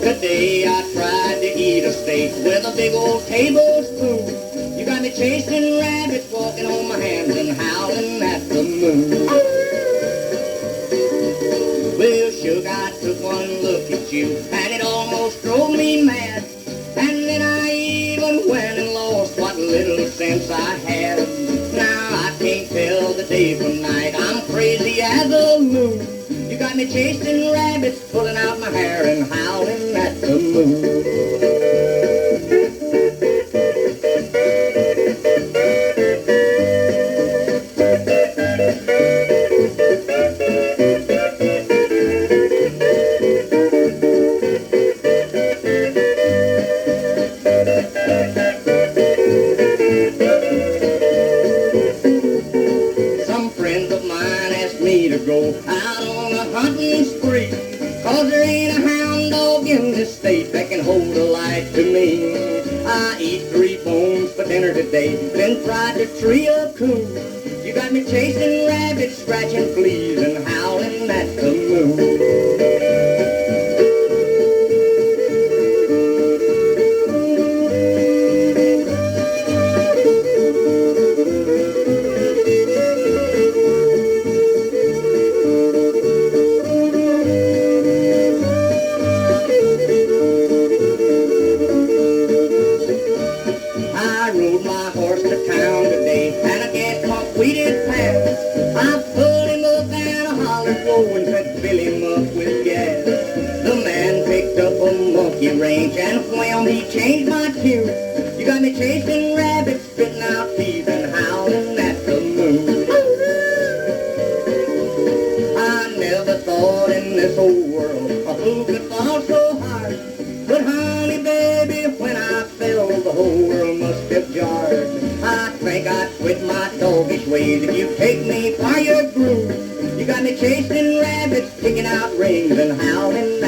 Today I tried to eat a steak with a big old tablespoon. You got me chasing rabbits, walking on my hands and howling at the moon. Well, sugar, I took one look at you, and it almost drove me mad. And then I even went and lost what little sense I had. Now I can't tell the day from night, I'm crazy as a loon. You got me chasing rabbits, pulling out my hair and howling at the moon. To go out on a hunting spree, 'cause there ain't a hound dog in this state that can hold a light to me. I eat 3 bones for dinner today, then fried to tree a coon. You got me chasing rabbits, scratching fleas, and howling at the moon. I rode my horse to town today, and I guess my wheated pants. I pulled him up and I hollered whoa and said fill him up with gas. The man picked up a monkey wrench and wham, he changed my tune. You got me chasing rabbits, spitting out teeth and howling at the moon. I never thought in this old world a fool could fall so hard. But honey baby, when I fell, the whole world must have jarred. I think I'd quit my doggish ways if you take me for your groom. You got me chasing rabbits, picking out rings and howling